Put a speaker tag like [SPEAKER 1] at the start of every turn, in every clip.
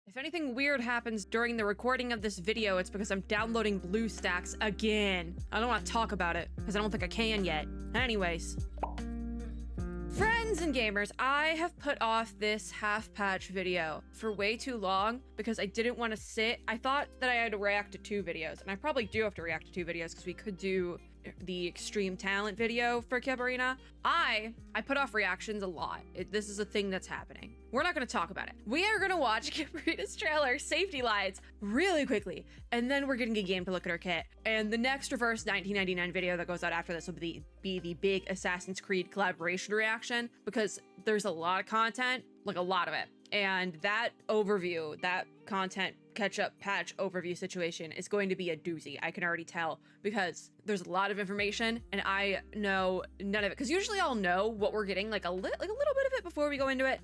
[SPEAKER 1] If anything weird happens during the recording of this video, it's because I'm downloading BlueStacks again. I don't want to talk about it, because I don't think I can yet. Anyways. Friends and gamers, I have put off this half-patch video for way too long because I didn't want to sit. I thought that I had to react to 2 videos, and I probably do have to react to 2 videos because we could do the extreme talent video for KIPERINA. I put off reactions a lot. This is a thing that's happening. We're not going to talk about it. We are going to watch KIPERINA's trailer, Safety Lines, really quickly, and then we're getting a game to look at her kit. And the next Reverse 1999 video that goes out after this will be the big Assassin's Creed collaboration reaction, because there's a lot of content, like a lot of it. And that overview, that content catch-up patch overview situation is going to be a doozy. I can already tell, because there's a lot of information and I know none of it. Because usually I'll know what we're getting, like a little bit of it before we go into it,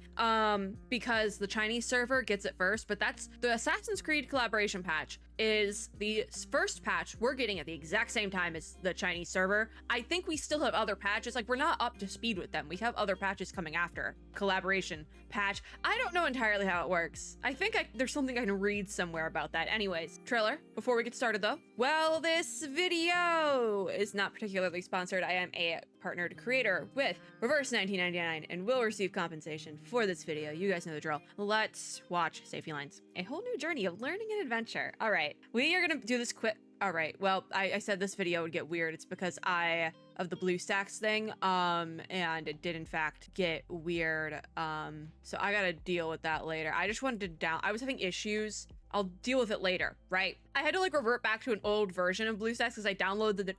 [SPEAKER 1] because the Chinese server gets it first. But that's the Assassin's Creed collaboration patch is the first patch we're getting at the exact same time as the Chinese server. I think we still have other patches. Like, we're not up to speed with them. We have other patches coming after collaboration patch. I don't know entirely how it works. I think there's something I can read somewhere about that. Anyways, trailer before we get started though. Well, this video is not particularly sponsored. I am a partnered creator with Reverse 1999 and will receive compensation for this video. You guys know the drill. Let's watch Safety Lines. A whole new journey of learning and adventure. All right, we are gonna do this quick. All right, well, I said this video would get weird. It's because of the BlueStacks thing, and it did in fact get weird. So I gotta deal with that later. I just wanted to I was having issues. I'll deal with it later, right? I had to like revert back to an old version of BlueStacks because I downloaded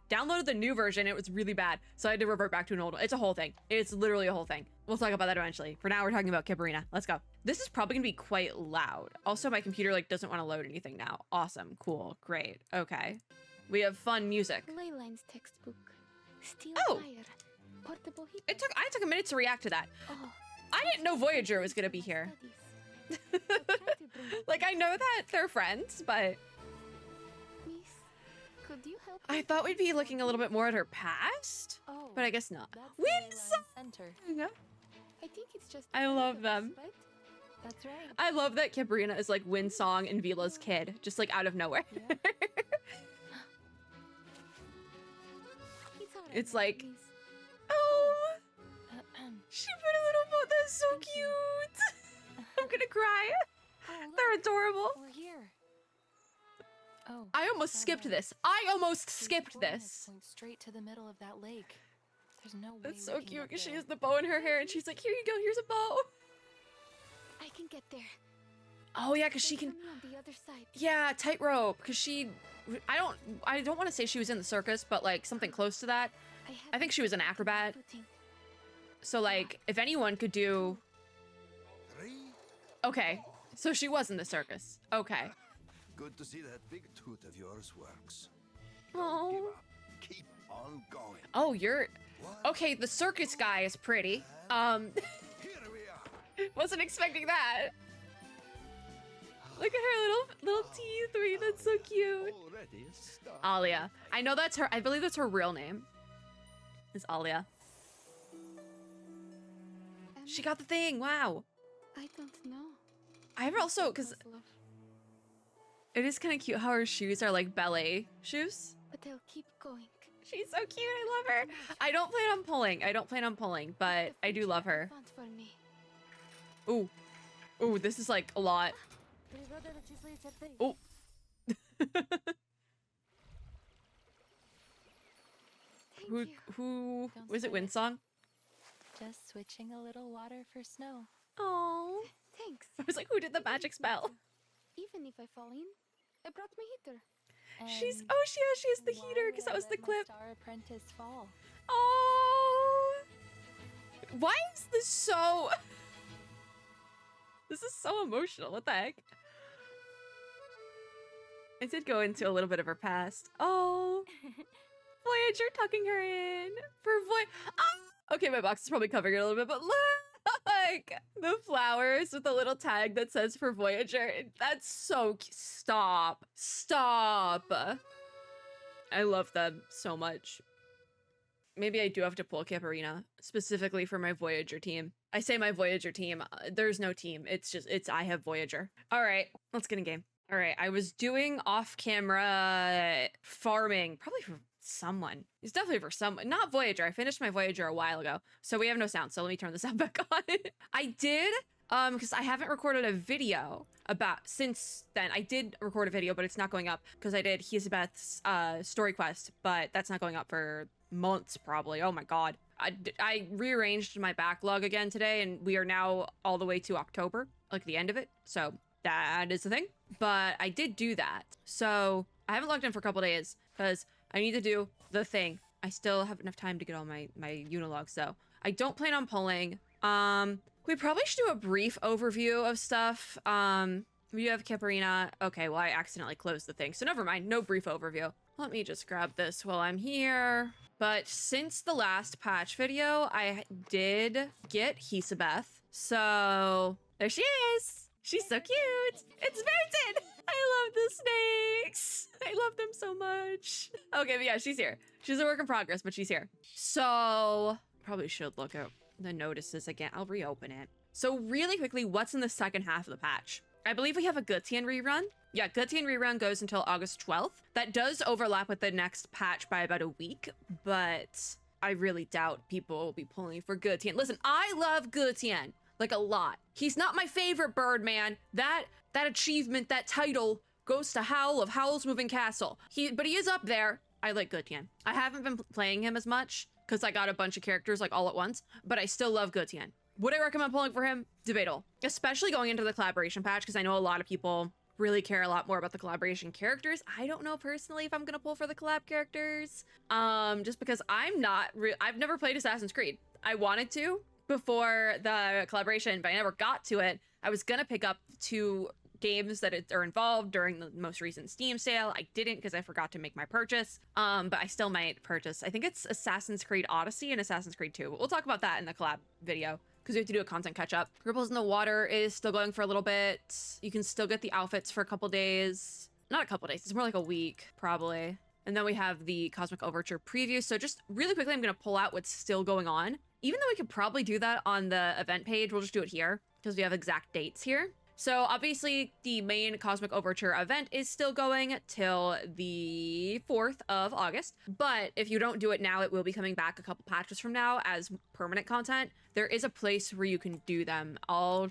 [SPEAKER 1] the new version. It was really bad. So I had to revert back to an old one. It's a whole thing. It's literally a whole thing. We'll talk about that eventually. For now, we're talking about KIPERINA. Let's go. This is probably gonna be quite loud. Also, my computer like doesn't want to load anything now. Awesome, cool, great. Okay. We have fun music.
[SPEAKER 2] Leyline's textbook. Steel wire. Portable heat.
[SPEAKER 1] I took a minute to react to that.
[SPEAKER 2] Oh,
[SPEAKER 1] I didn't know Voyager was gonna be here. Like, I know that they're friends, but
[SPEAKER 2] Miss, could you help
[SPEAKER 1] I thought we'd be looking a little bit more at her past, but I guess not.
[SPEAKER 2] Center. I think it's just
[SPEAKER 1] I love them.
[SPEAKER 2] Right? That's right.
[SPEAKER 1] I love that KIPERINA is like Winsong and Vila's kid, just like out of nowhere.
[SPEAKER 2] Yeah.
[SPEAKER 1] It's like, oh, she put a little boat. That's so cute. I'm gonna cry.
[SPEAKER 2] Oh,
[SPEAKER 1] They're adorable.
[SPEAKER 2] We're here. Oh,
[SPEAKER 1] I almost skipped this. I almost skipped this.
[SPEAKER 2] Point straight to the middle of that lake. There's no way.
[SPEAKER 1] That's so cute because she has the bow in her hair and she's like, here you go, here's a bow.
[SPEAKER 2] I can get there.
[SPEAKER 1] Oh yeah, because she can.
[SPEAKER 2] On the other side.
[SPEAKER 1] Yeah, tightrope. Because she, I don't want to say she was in the circus, but like something close to that. I think she was an acrobat. So like, if anyone could do. Okay, so she was in the circus. Okay.
[SPEAKER 3] Good to see that big tooth of yours works.
[SPEAKER 1] Oh.
[SPEAKER 3] Keep on going.
[SPEAKER 1] Oh, you're. Okay, the circus guy is pretty.
[SPEAKER 3] Here we are.
[SPEAKER 1] Wasn't expecting that. Look at her little teeth. Wait, that's so cute. Alia. I know that's her. I believe that's her real name. Is Alia. She got the thing. Wow.
[SPEAKER 2] I don't know.
[SPEAKER 1] I've also, because it is kind of cute how her shoes are like ballet shoes.
[SPEAKER 2] But they'll keep going.
[SPEAKER 1] She's so cute. I love her. I don't plan on pulling, but I do love her.
[SPEAKER 2] For me.
[SPEAKER 1] Ooh. Ooh, this is like a lot. Oh. Who was it? Winsong?
[SPEAKER 2] Just switching a little water for snow.
[SPEAKER 1] Oh.
[SPEAKER 2] Thanks.
[SPEAKER 1] I was like, who did the magic spell?
[SPEAKER 2] Even if I fall in, I brought my heater.
[SPEAKER 1] She has the heater because that was the clip.
[SPEAKER 2] Star apprentice fall.
[SPEAKER 1] Oh. Why is this so? This is so emotional. What the heck? I did go into a little bit of her past. Oh. Voyager tucking her in. For oh. Okay, my box is probably covering it a little bit, but look! The flowers with the little tag that says for Voyager. That's so stop. Stop. I love them so much. maybe I do have to pull KIPERINA specifically for my Voyager team. I say my Voyager team. There's no team. It's I have Voyager. All right, let's get in game. All right, I was doing off-camera farming, probably for someone. It's definitely for someone, not Voyager. I finished my Voyager a while ago, so we have no sound. So let me turn the sound back on. I did, because I haven't recorded a video since then. I did record a video, but it's not going up because I did Hisabeth's story quest, but that's not going up for months probably. Oh my god. I rearranged my backlog again today, and we are now all the way to October, like the end of it. So that is the thing. But I did do that. So I haven't logged in for a couple days because I need to do the thing. I still have enough time to get all my unilogs, so I don't plan on pulling. We probably should do a brief overview of stuff. We have KIPERINA. Okay, well, I accidentally closed the thing, so never mind. No brief overview. Let me just grab this while I'm here. But since the last patch video, I did get Hisabeth. So there she is. She's so cute. It's Verton. I love the snakes. I love them so much. Okay, but yeah, she's here. She's a work in progress, but she's here. So probably should look at the notices again. I'll reopen it. So really quickly, what's in the second half of the patch? I believe we have a Gutian rerun. Yeah, Gutian rerun goes until August 12th. That does overlap with the next patch by about a week, but I really doubt people will be pulling for Gutian. Listen, I love Gutian, like a lot. He's not my favorite bird, man. That achievement, that title goes to Howl of Howl's Moving Castle. But he is up there. I like Gutian. I haven't been playing him as much because I got a bunch of characters like all at once, but I still love Gutian. Would I recommend pulling for him? Debatable. Especially going into the collaboration patch, because I know a lot of people really care a lot more about the collaboration characters. I don't know personally if I'm gonna pull for the collab characters, just because I've never played Assassin's Creed. I wanted to before the collaboration, but I never got to it. I was gonna pick up 2 games that are involved during the most recent Steam sale. I didn't because I forgot to make my purchase, but I still might purchase. I think it's Assassin's Creed Odyssey and Assassin's Creed 2. But we'll talk about that in the collab video because we have to do a content catch up. Ripples in the Water is still going for a little bit. You can still get the outfits for a couple days. Not a couple days, it's more like a week probably. And then we have the Cosmic Overture preview. So just really quickly, I'm gonna pull out what's still going on. Even though we could probably do that on the event page, we'll just do it here because we have exact dates here. So obviously the main Cosmic Overture event is still going till the 4th of August. But if you don't do it now, it will be coming back a couple patches from now as permanent content. There is a place where you can do them. Let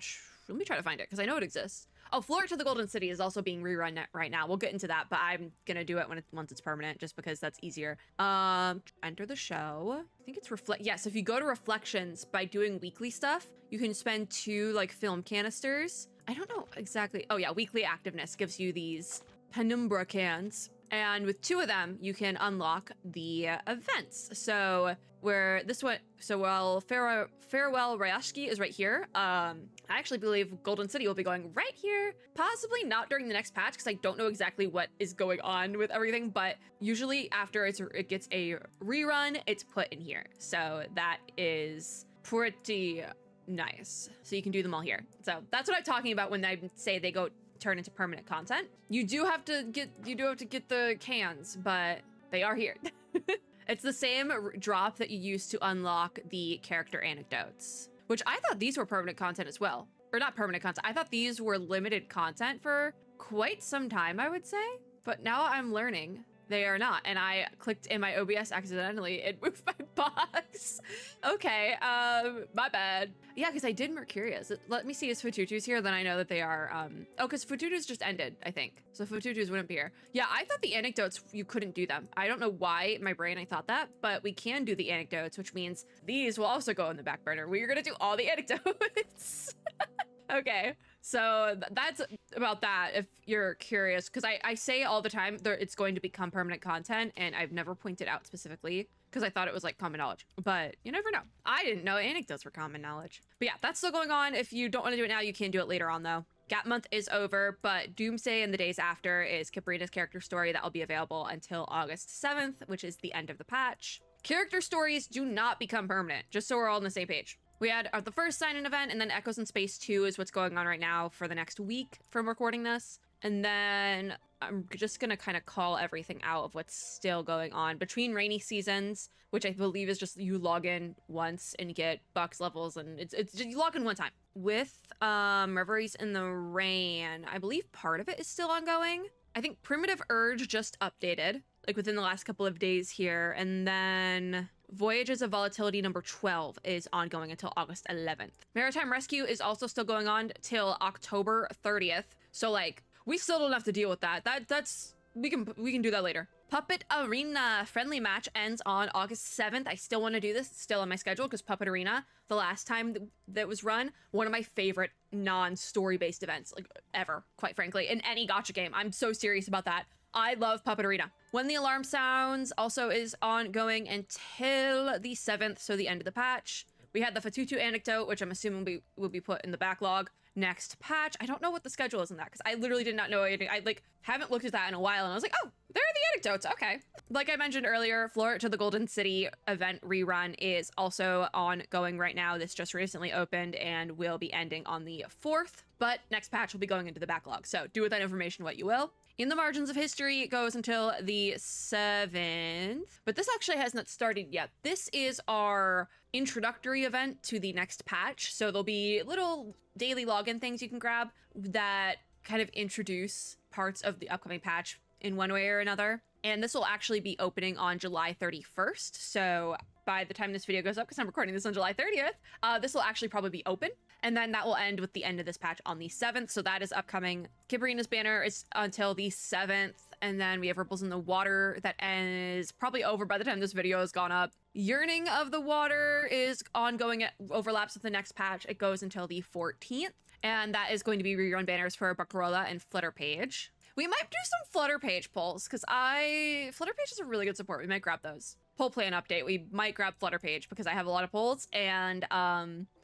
[SPEAKER 1] me try to find it because I know it exists. Oh, Floor to the Golden City is also being rerun right now. We'll get into that, but I'm gonna do it once it's permanent, just because that's easier. Enter the show. I think it's Yes, if you go to Reflections by doing weekly stuff, you can spend 2 like film canisters. I don't know exactly. Oh yeah, weekly activeness gives you these penumbra cans. And with 2 of them, you can unlock the events. So where this one, while Farewell Ryashki is right here, I actually believe Golden City will be going right here. Possibly not during the next patch because I don't know exactly what is going on with everything, but usually after it gets a rerun, it's put in here. So that is pretty nice. So you can do them all here. So that's what I'm talking about when I say they turn into permanent content. You do have to get the cans, but they are here. It's the same drop that you use to unlock the character anecdotes, which I thought these were permanent content as well. Or not permanent content. I thought these were limited content for quite some time, I would say. But now I'm learning they are not. And I clicked in my OBS accidentally. It moved my box. Okay, my bad. Yeah, because I did Mercurius. Let me see if Fututu's here, then I know that they are, oh, because Fututu's just ended, I think. So Fututu's wouldn't be here. Yeah, I thought the anecdotes, you couldn't do them. I don't know why in my brain I thought that, but we can do the anecdotes, which means these will also go in the back burner. We're gonna do all the anecdotes. Okay, so that's about that if you're curious, because I say all the time it's going to become permanent content, and I've never pointed out specifically because I thought it was like common knowledge, but you never know. I didn't know anecdotes were common knowledge. But yeah, that's still going on. If you don't want to do it now, you can do it later on though. Gap month is over, but Doomsday and the days after is KIPERINA's character story that will be available until August 7th, which is the end of the patch. Character stories do not become permanent, just so we're all on the same page. We had the first sign-in event, and then Echoes in Space 2 is what's going on right now for the next week from recording this. And then I'm just going to kind of call everything out of what's still going on between rainy seasons, which I believe is just you log in once and you get box levels, and it's just you log in one time. With Reveries in the Rain, I believe part of it is still ongoing. I think Primitive Urge just updated, like within the last couple of days here. And then Voyages of Volatility number 12 is ongoing until August 11th. Maritime Rescue is also still going on till October 30th. So like, we still don't have to deal with that. We can do that later. Puppet Arena friendly match ends on August 7th. I still want to do this. It's still on my schedule because Puppet Arena, the last time that was run, one of my favorite non-story based events like ever, quite frankly, in any gacha game. I'm so serious about that. I love Puppet Arena. When the Alarm Sounds also is ongoing until the 7th, so the end of the patch. We had the Fatutu anecdote, which I'm assuming will be put in the backlog next patch. I don't know what the schedule is in that because I literally did not know anything. I like haven't looked at that in a while, and I was like, oh, there are the anecdotes. Okay. Like I mentioned earlier, Floor to the Golden City event rerun is also ongoing right now. This just recently opened and will be ending on the 4th, but next patch will be going into the backlog. So do with that information what you will. In the Margins of History, it goes until the 7th, but this actually has not started yet. This is our introductory event to the next patch. So there'll be little daily login things you can grab that kind of introduce parts of the upcoming patch in one way or another. And this will actually be opening on July 31st. So by the time this video goes up, because I'm recording this on July 30th, this will actually probably be open. And then that will end with the end of this patch on the 7th. So that is upcoming. KIPERINA's banner is until the 7th. And then we have Ripples in the Water that is probably over by the time this video has gone up. Yearning of the Water is ongoing. It overlaps with the next patch. It goes until the 14th. And that is going to be rerun banners for Bacarola and Flutter Page. We might do some Flutter Page polls because Flutter Page is a really good support. We might grab those. Poll plan update. We might grab Flutter Page because I have a lot of polls and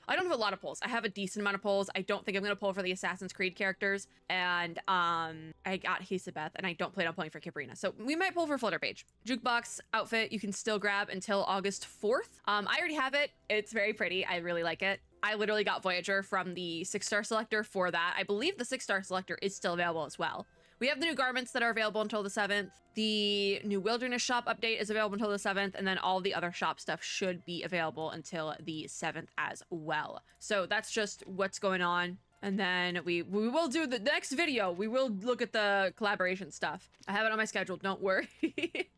[SPEAKER 1] I don't have a lot of polls. I have a decent amount of polls. I don't think I'm going to poll for the Assassin's Creed characters. And I got Hisabeth, and I don't plan on polling for KIPERINA. So we might poll for Flutter Page. Jukebox outfit you can still grab until August 4th. I already have it. It's very pretty. I really like it. I literally got Voyager from the 6-star selector for that. I believe the 6-star selector is still available as well. We have the new garments that are available until the 7th. The new Wilderness shop update is available until the 7th, and then all the other shop stuff should be available until the 7th as well. So that's just what's going on. And then we will do the next video. We will look at the collaboration stuff. I have it on my schedule, don't worry.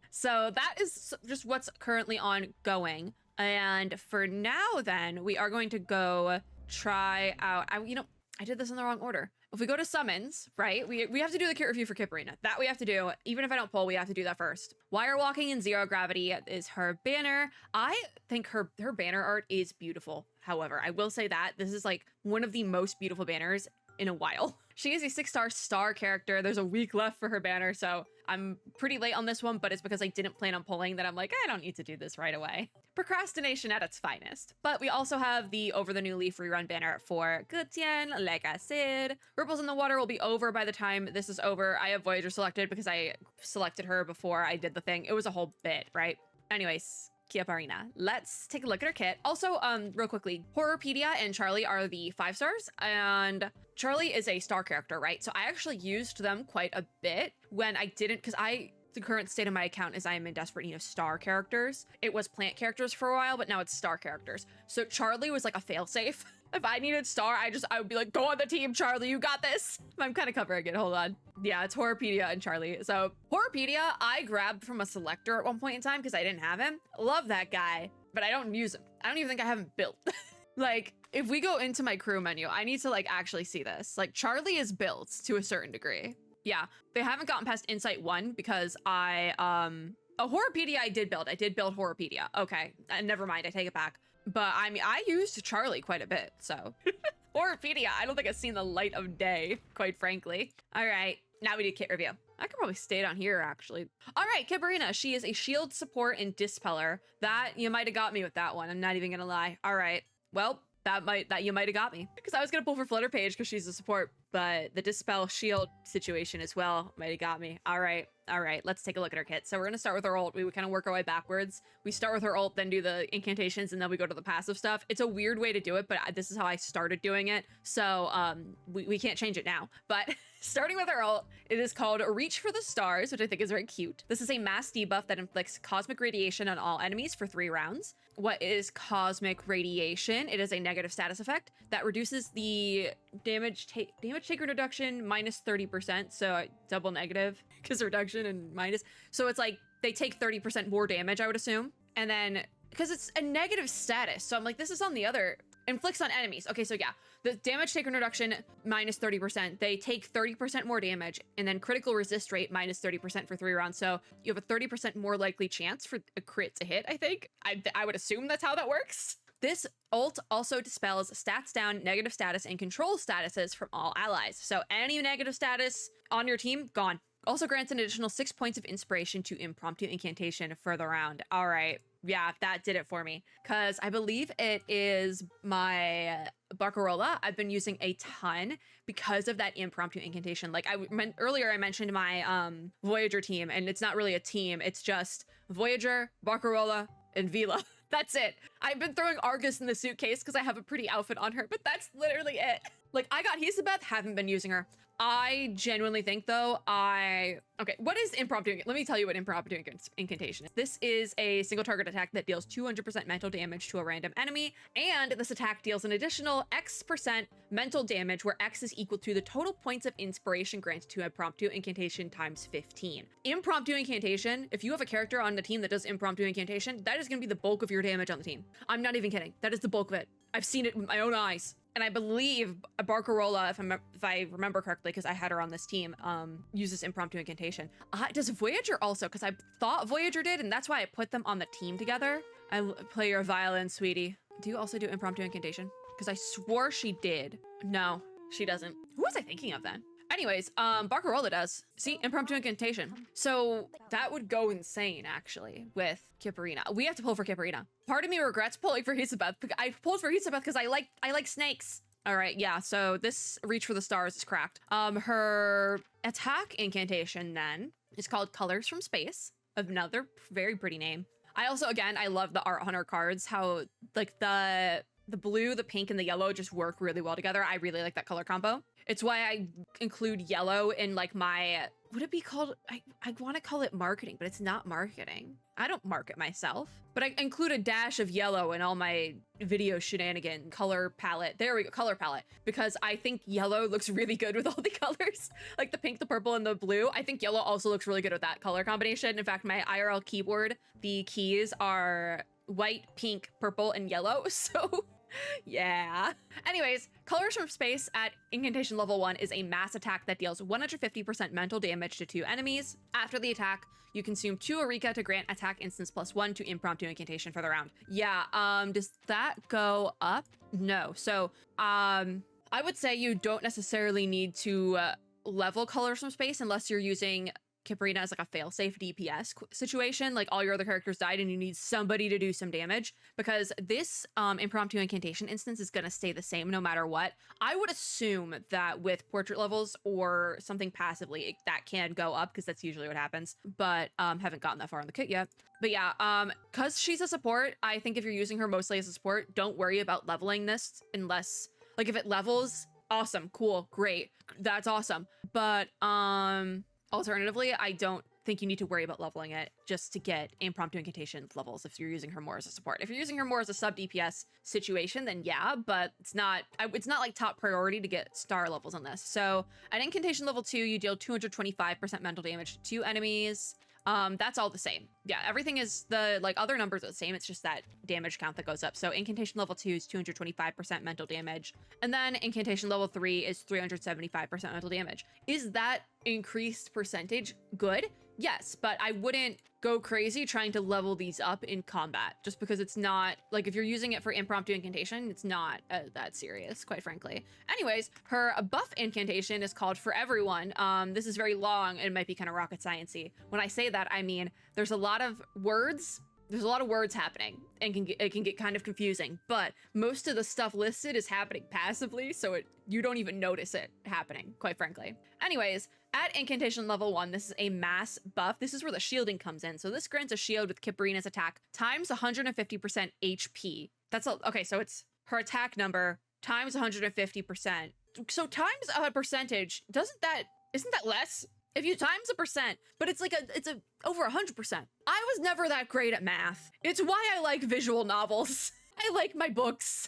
[SPEAKER 1] So that is just what's currently ongoing. And for now then, we are going to go try out, I did this in the wrong order. If we go to summons, right, we have to do the kit review for KIPERINA. That we have to do. Even if I don't poll, we have to do that first. Wire Walking in Zero Gravity is her banner. I think her banner art is beautiful. However, I will say that this is like one of the most beautiful banners in a while. She is a 6-star character. There's a week left for her banner, so I'm pretty late on this one, but it's because I didn't plan on polling that I'm like, I don't need to do this right away. Procrastination at its finest. But we also have the Over the New Leaf rerun banner for Gutian, like I said. Ripples in the Water will be over by the time this is over. I have Voyager selected because I selected her before I did the thing. It was a whole bit, right? Anyways, KIPERINA. Let's take a look at her kit. Also, real quickly, Horrorpedia and Charlie are the 5 stars, and Charlie is a star character, right? So I actually used them quite a bit when I didn't, because the current state of my account is I am in desperate need of star characters. It was plant characters for a while, but now it's star characters. So Charlie was like a failsafe. If I needed star, I would be like, go on the team, Charlie, you got this. I'm kind of covering it, hold on. Yeah, it's Horrorpedia and Charlie. So Horrorpedia, I grabbed from a selector at one point in time because I didn't have him. Love that guy, but I don't use him. I don't even think I have him built. Like, if we go into my crew menu, I need to like actually see this. Like, Charlie is built to a certain degree. Yeah, they haven't gotten past Insight 1 because a Horrorpedia I did build Horrorpedia. Okay, never mind, I take it back. But I mean, I used Charlie quite a bit, so. Horrorpedia, I don't think I've seen the light of day, quite frankly. All right, now we do kit review. I could probably stay down here, actually. All right, KIPERINA, she is a shield support and dispeller. That, you might have got me with that one, I'm not even gonna lie. All right, well, that you might have got me. Because I was gonna pull for Flutter Page because she's a support, but the dispel shield situation as well might have got me. All right. All right, let's take a look at our kit. So we're gonna start with our ult. We would kind of work our way backwards. We start with our ult, then do the incantations, and then we go to the passive stuff. It's a weird way to do it, but this is how I started doing it. So we can't change it now. But starting with our ult, it is called Reach for the Stars, which I think is very cute. This is a mass debuff that inflicts cosmic radiation on all enemies for 3 rounds. What is cosmic radiation? It is a negative status effect that reduces the damage taken reduction minus 30%. So double negative because reduction and minus. So it's like they take 30% more damage, I would assume. And then because it's a negative status, so I'm like, this is on the other. Inflicts on enemies. Okay, so yeah, the damage taken reduction minus 30%. They take 30% more damage, and then critical resist rate minus 30% for 3 rounds. So you have a 30% more likely chance for a crit to hit, I think. I would assume that's how that works. This ult also dispels stats down, negative status, and control statuses from all allies. So any negative status on your team, gone. Also grants an additional 6 points of inspiration to impromptu incantation for the round. All right. Yeah, that did it for me. Because I believe it is my Barcarola I've been using a ton because of that impromptu incantation. Like earlier I mentioned my Voyager team, and it's not really a team. It's just Voyager, Barcarola, and Vila. That's it. I've been throwing Argus in the suitcase because I have a pretty outfit on her, but that's literally it. Like, I got Hisabeth, haven't been using her. I genuinely think, though, okay, what is impromptu? Let me tell you what impromptu incantation is. This is a single target attack that deals 200% mental damage to a random enemy, and this attack deals an additional X% mental damage, where X is equal to the total points of inspiration granted to impromptu incantation times 15. Impromptu incantation, if you have a character on the team that does impromptu incantation, that is going to be the bulk of your damage on the team. I'm not even kidding. That is the bulk of it. I've seen it with my own eyes. And I believe Barcarola, if I remember correctly, because I had her on this team, uses impromptu incantation. Does Voyager also? Because I thought Voyager did, and that's why I put them on the team together. I play your violin, sweetie. Do you also do impromptu incantation? Because I swore she did. No, she doesn't. Who was I thinking of then? Anyways, Barcarola does. See, impromptu incantation. So that would go insane, actually, with KIPERINA. We have to pull for KIPERINA. Part of me regrets pulling for Hisabeth. I pulled for Hisabeth because I like snakes. All right, yeah, so this Reach for the Stars is cracked. Her attack incantation, then, is called Colors from Space. Another very pretty name. I also, again, I love the art on her cards, how, like, the blue, the pink, and the yellow just work really well together. I really like that color combo. It's why I include yellow in, like, my, would it be called, I want to call it marketing, but it's not marketing. I don't market myself, but I include a dash of yellow in all my video shenanigan color palette. There we go, color palette, because I think yellow looks really good with all the colors, like the pink, the purple, and the blue. I think yellow also looks really good with that color combination. In fact, my IRL keyboard, the keys are white, pink, purple, and yellow, so yeah. Anyways, Colors from Space at incantation level 1 is a mass attack that deals 150% mental damage to 2 enemies. After the attack, you consume 2 Eureka to grant attack instance +1 to impromptu incantation for the round. Yeah, does that go up? No. So, I would say you don't necessarily need to level Colors from Space unless you're using KIPERINA as like a failsafe DPS situation, like all your other characters died and you need somebody to do some damage, because this impromptu incantation instance is going to stay the same no matter what. I would assume that with portrait levels or something passively, that can go up because that's usually what happens, but haven't gotten that far in the kit yet. But yeah, because she's a support, I think if you're using her mostly as a support, don't worry about leveling this unless, like, if it levels, awesome, cool, great, that's awesome. But alternatively, I don't think you need to worry about leveling it just to get impromptu incantation levels if you're using her more as a support. If you're using her more as a sub DPS situation, then yeah, but it's not like top priority to get star levels on this. So at incantation level 2, you deal 225% mental damage to 2 enemies. That's all the same. Yeah, everything is the, like, other numbers are the same. It's just that damage count that goes up. So incantation level 2 is 225% mental damage. And then incantation level 3 is 375% mental damage. Is that increased percentage good? Yes, but I wouldn't go crazy trying to level these up in combat, just because it's not, like, if you're using it for impromptu incantation, it's not that serious, quite frankly. Anyways, her buff incantation is called For Everyone. This is very long and it might be kind of rocket science-y. When I say that, I mean there's a lot of words There's a lot of words happening and it can get kind of confusing, but most of the stuff listed is happening passively, so you don't even notice it happening, quite frankly. Anyways, at incantation level 1, this is a mass buff. This is where the shielding comes in. So this grants a shield with KIPERINA's attack times 150% HP. Okay, so it's her attack number times 150%. So times a percentage, isn't that less? If you times a percent, but it's over 100%. I was never that great at math. It's why I like visual novels. I like my books.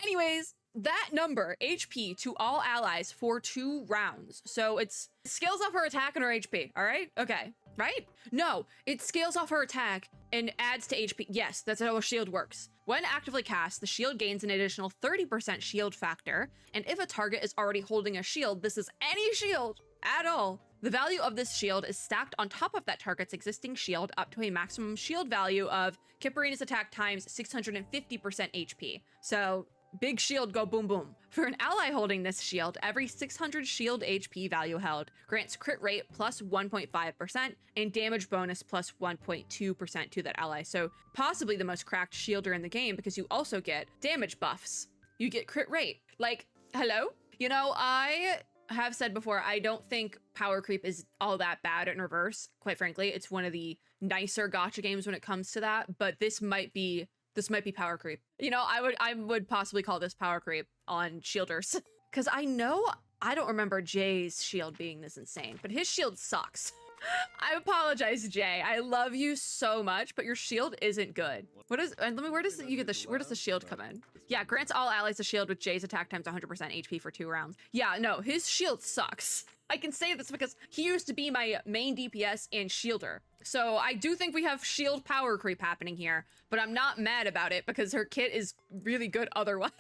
[SPEAKER 1] Anyways, that number, HP, to all allies for 2 rounds. So it scales off her attack and her HP, all right? Okay, right? No, it scales off her attack and adds to HP. Yes, that's how a shield works. When actively cast, the shield gains an additional 30% shield factor, and if a target is already holding a shield, this is any shield at all, the value of this shield is stacked on top of that target's existing shield up to a maximum shield value of KIPERINA's attack times 650% HP. So big shield go boom boom. For an ally holding this shield, every 600 shield HP value held grants crit rate plus 1.5% and damage bonus plus 1.2% to that ally. So possibly the most cracked shielder in the game, because you also get damage buffs. You get crit rate. Like, hello? You know, I have said before, I don't think power creep is all that bad in reverse. Quite frankly, it's one of the nicer gacha games when it comes to that, but this might be power creep. You know, I would possibly call this power creep on shielders. Because I don't remember Jay's shield being this insane, but his shield sucks. I apologize, Jay. I love you so much, but your shield isn't good. Where does the shield come in? Yeah, grants all allies a shield with Jay's attack times 100% HP for 2 rounds. Yeah, no, his shield sucks. I can say this because he used to be my main DPS and shielder. So I do think we have shield power creep happening here, but I'm not mad about it because her kit is really good otherwise.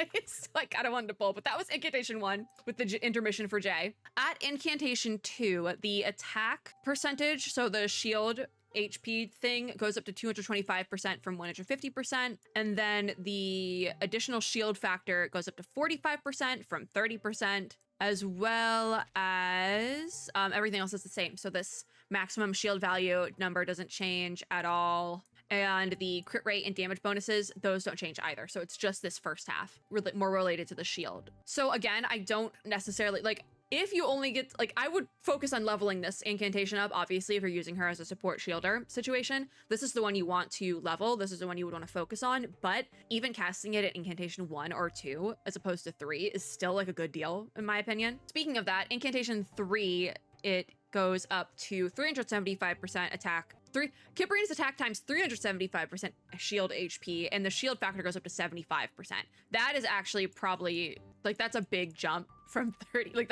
[SPEAKER 1] I kind of wanted to pull, but that was Incantation 1 with the intermission for Jay. At Incantation 2, the attack percentage, so the shield HP thing, goes up to 225% from 150%, and then the additional shield factor goes up to 45% from 30%, as well as everything else is the same. So this maximum shield value number doesn't change at all. And the crit rate and damage bonuses, those don't change either. So it's just this first half, more related to the shield. So again, I don't necessarily, if you only get, I would focus on leveling this incantation up, obviously, if you're using her as a support shielder situation. This is the one you want to level. This is the one you would want to focus on. But even casting it at incantation 1 or 2, as opposed to 3, is still a good deal, in my opinion. Speaking of that, incantation 3, it goes up to 375% attack. KIPERINA's attack times 375% shield HP, and the shield factor goes up to 75%. That is actually probably, that's a big jump from 30,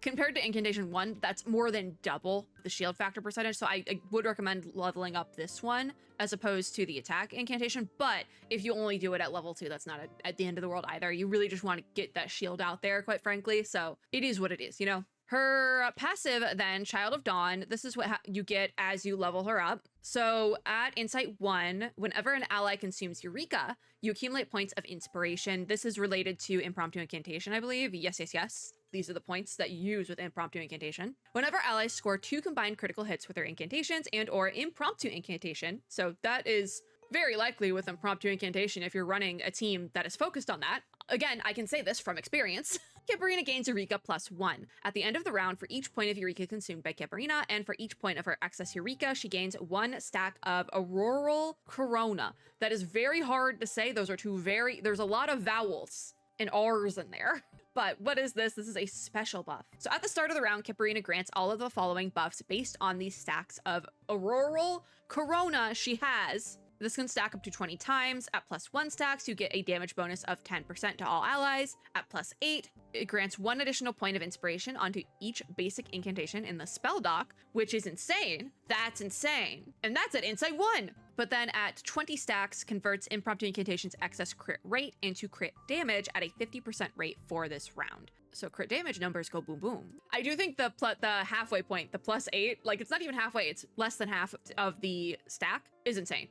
[SPEAKER 1] compared to Incantation 1, that's more than double the shield factor percentage. So I would recommend leveling up this one as opposed to the attack incantation. But if you only do it at level 2, that's not at the end of the world either. You really just want to get that shield out there, quite frankly. So it is what it is, you know? Her passive, then, Child of Dawn, this is what you get as you level her up. So at Insight 1, whenever an ally consumes Eureka, you accumulate points of inspiration. This is related to Impromptu Incantation, I believe. Yes, yes, yes. These are the points that you use with Impromptu Incantation. Whenever allies score 2 combined critical hits with their incantations and or Impromptu Incantation, so that is very likely with Impromptu Incantation if you're running a team that is focused on that. Again, I can say this from experience. KIPERINA gains Eureka +1. At the end of the round, for each point of Eureka consumed by KIPERINA, and for each point of her excess Eureka, she gains 1 stack of Auroral Corona. That is very hard to say. Those are there's a lot of vowels and R's in there. But what is this? This is a special buff. So at the start of the round, KIPERINA grants all of the following buffs based on these stacks of Auroral Corona she has. This can stack up to 20 times. At +1 stacks, you get a damage bonus of 10% to all allies. At +8, it grants 1 additional point of inspiration onto each basic incantation in the spell dock, which is insane. That's insane. And that's at Insight 1. But then at 20 stacks, converts Impromptu Incantation's excess crit rate into crit damage at a 50% rate for this round. So crit damage numbers go boom boom. I do think the halfway point, the +8, it's not even halfway, it's less than half of the stack, is insane.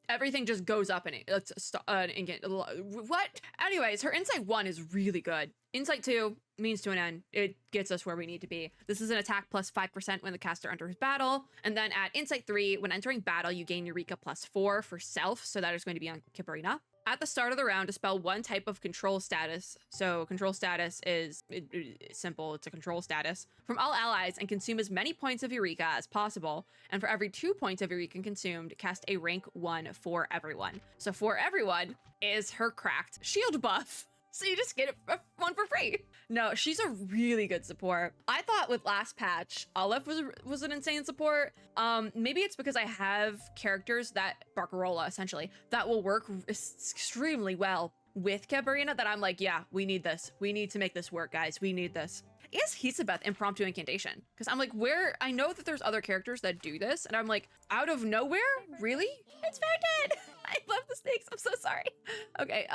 [SPEAKER 1] everything just goes up in it. What? Anyways, her Insight 1 is really good. Insight 2, means to an end. It gets us where we need to be. This is an attack plus 5% when the caster enters battle. And then at Insight 3, when entering battle, you gain Eureka plus 4 for self. So that is going to be on KIPERINA. At the start of the round, dispel one type of control status. So control status is simple. It's a control status from all allies and consume as many points of Eureka as possible. And for every 2 points of Eureka consumed, cast a rank 1 for everyone. So for everyone is her cracked shield buff. So you just get one for free. No, she's a really good support. I thought with last patch, Olive was an insane support. Maybe it's because I have characters that, Barcarola essentially, that will work extremely well with KIPERINA that I'm like, yeah, we need this. We need to make this work, guys. We need this. Is Hisabeth impromptu incantation? Because I'm like, I know that there's other characters that do this, and I'm like, out of nowhere? Really? It's Fountain! I love the snakes. I'm so sorry. Okay,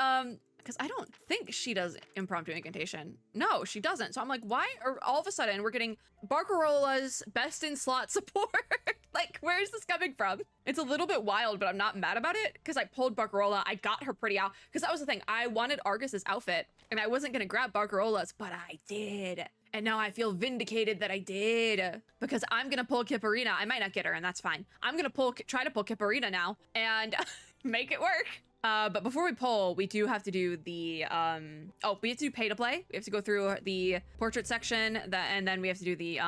[SPEAKER 1] because I don't think she does impromptu incantation. No, she doesn't. So I'm like, why are all of a sudden we're getting Barcarola's best in slot support? Like, where is this coming from? It's a little bit wild, but I'm not mad about it because I pulled Barcarola. I got her pretty out because that was the thing. I wanted Argus's outfit and I wasn't gonna grab Barcarola's, but I did. And now I feel vindicated that I did because I'm gonna pull KIPERINA. I might not get her, and that's fine. I'm gonna try to pull KIPERINA now and make it work. But before we pull, we do have to do the, we have to do pay to play. We have to go through the portrait section, and then we have to do the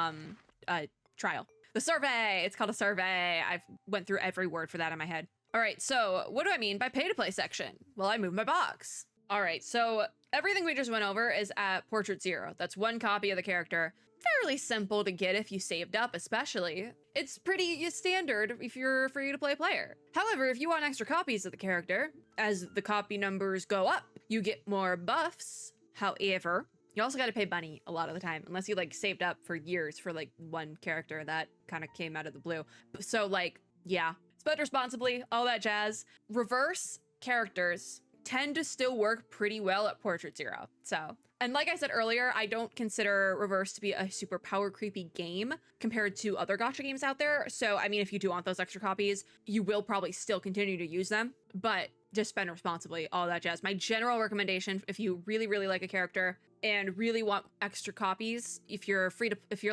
[SPEAKER 1] trial. The survey, it's called a survey. I've went through every word for that in my head. All right, so what do I mean by pay to play section? Well, I moved my box. All right, so everything we just went over is at portrait 0. That's one copy of the character. Fairly simple to get if you saved up, especially. It's pretty standard if you're a free-to-play player. However, if you want extra copies of the character, as the copy numbers go up, you get more buffs. However, you also got to pay money a lot of the time, unless you like saved up for years for like one character that kind of came out of the blue. So like, yeah, spend responsibly, all that jazz. Reverse characters tend to still work pretty well at portrait 0. So, and like I said earlier, I don't consider Reverse to be a super power creepy game compared to other gacha games out there. So, I mean, if you do want those extra copies, you will probably still continue to use them, but just spend responsibly, all that jazz. My general recommendation, if you really, really like a character and really want extra copies, if you're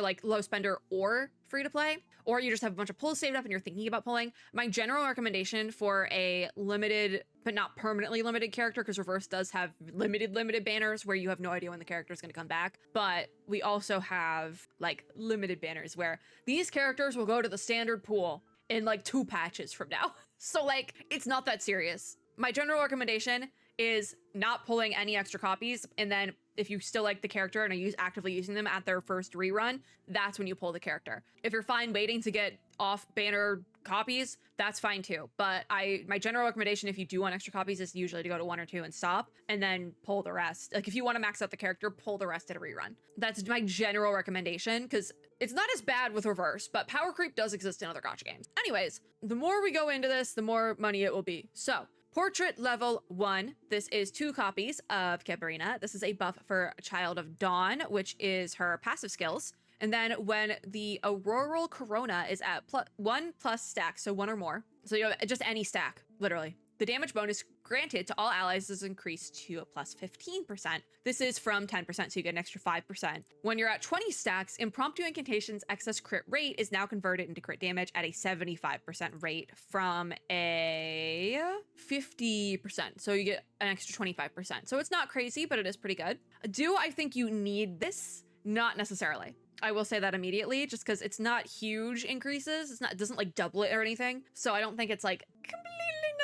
[SPEAKER 1] like low spender or free to play, or you just have a bunch of pulls saved up and you're thinking about pulling, my general recommendation for a limited but not permanently limited character, because Reverse does have limited banners where you have no idea when the character is going to come back, but we also have like limited banners where these characters will go to the standard pool in like 2 patches from now. So like, it's not that serious. My general recommendation is not pulling any extra copies, and then if you still like the character and are actively using them at their first rerun, that's when you pull the character. If you're fine waiting to get off banner copies, that's fine too. But my general recommendation, if you do want extra copies, is usually to go to 1 or 2 and stop, and then pull the rest. Like if you want to max out the character, pull the rest at a rerun. That's my general recommendation, because it's not as bad with Reverse, but power creep does exist in other gacha games. Anyways, the more we go into this, the more money it will be. So, Portrait level 1. This is 2 copies of KIPERINA. This is a buff for Child of Dawn, which is her passive skills. And then when the Auroral Corona is at 1 plus stack, so 1 or more. So you have just any stack, literally. The damage bonus granted to all allies is increased to a plus 15%. This is from 10%, so you get an extra 5%. When you're at 20 stacks, Impromptu Incantation's excess crit rate is now converted into crit damage at a 75% rate from a 50%. So you get an extra 25%. So it's not crazy, but it is pretty good. Do I think you need this? Not necessarily. I will say that immediately, just because it's not huge increases. It doesn't like double it or anything. So I don't think it's like completely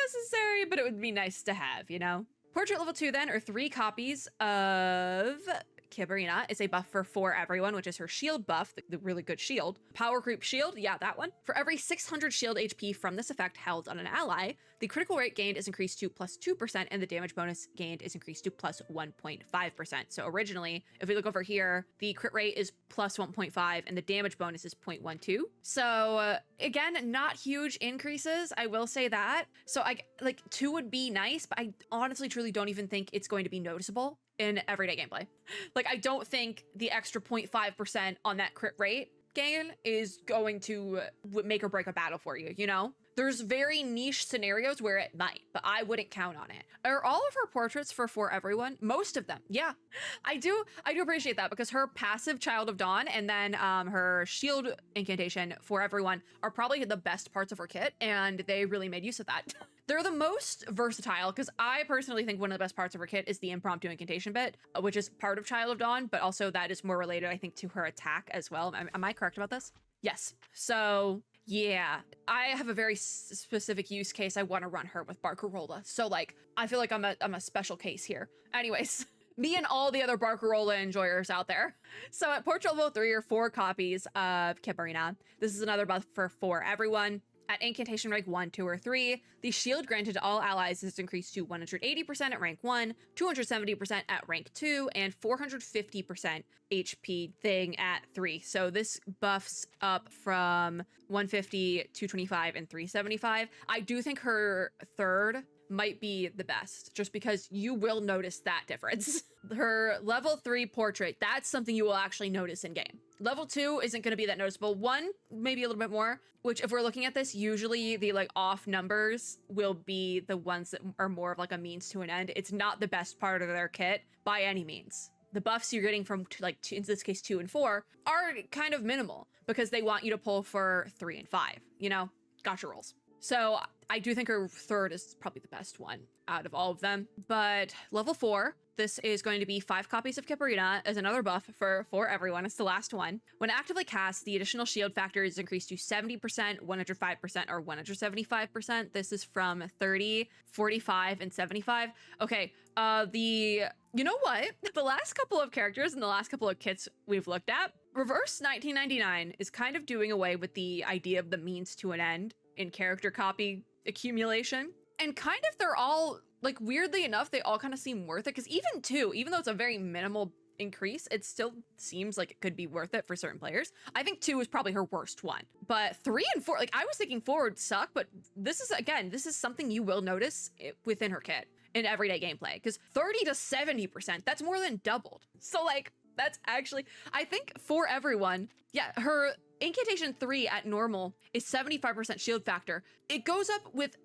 [SPEAKER 1] necessary, but it would be nice to have, you know? Portrait level 2 then, or 3 copies of KIPERINA. Is a buff for everyone, which is her shield buff, the really good shield. Power creep shield, yeah, that one. For every 600 shield HP from this effect held on an ally, the critical rate gained is increased to plus 2%, and the damage bonus gained is increased to plus 1.5%. So originally, if we look over here, the crit rate is plus 1.5, and the damage bonus is 0.12. So again, not huge increases, I will say that. So like 2 would be nice, but I honestly truly don't even think it's going to be noticeable in everyday gameplay. Like, I don't think the extra 0.5% on that crit rate gain is going to make or break a battle for you, you know? There's very niche scenarios where it might, but I wouldn't count on it. Are all of her portraits for everyone? Most of them, yeah. I do appreciate that, because her passive Child of Dawn and then her shield incantation for everyone are probably the best parts of her kit, and they really made use of that. They're the most versatile, because I personally think one of the best parts of her kit is the impromptu incantation bit, which is part of Child of Dawn, but also that is more related, I think, to her attack as well. Am I correct about this? Yes. So yeah, I have a very specific use case. I want to run her with Barcarola. So like, I feel like I'm a special case here. Anyways, me and all the other Barcarola enjoyers out there. So at portrait level 3 are 4 copies of KIPERINA. This is another buff for everyone. At incantation rank 1, 2, or 3, the shield granted to all allies is increased to 180% at rank 1, 270% at rank 2, and 450% HP thing at 3. So this buffs up from 150, 225, and 375. I do think her third might be the best, just because you will notice that difference. Her level 3 portrait, that's something you will actually notice in game. Level 2 isn't going to be that noticeable. 1, maybe a little bit more, which if we're looking at this, usually the like off numbers will be the ones that are more of like a means to an end. It's not the best part of their kit by any means. The buffs you're getting from in this case 2 and 4 are kind of minimal, because they want you to pull for 3 and 5, you know, gotcha rolls. So I do think her third is probably the best one out of all of them. But level 4, this is going to be 5 copies of KIPERINA as another buff for everyone. It's the last one. When actively cast, the additional shield factor is increased to 70%, 105%, or 175%. This is from 30, 45, and 75. Okay, you know what? The last couple of characters and the last couple of kits we've looked at, Reverse 1999 is kind of doing away with the idea of the means to an end in character copy accumulation. And kind of they're all, like, weirdly enough, they all kind of seem worth it, because even 2, even though it's a very minimal increase, it still seems like it could be worth it for certain players. I think 2 is probably her worst one, but 3 and 4, like, I was thinking 4 would suck, but this is, again, this is something you will notice within her kit in everyday gameplay, because 30 to 70%, that's more than doubled. So like, that's actually, I think for everyone, yeah, her incantation 3 at normal is 75% shield factor. It goes up with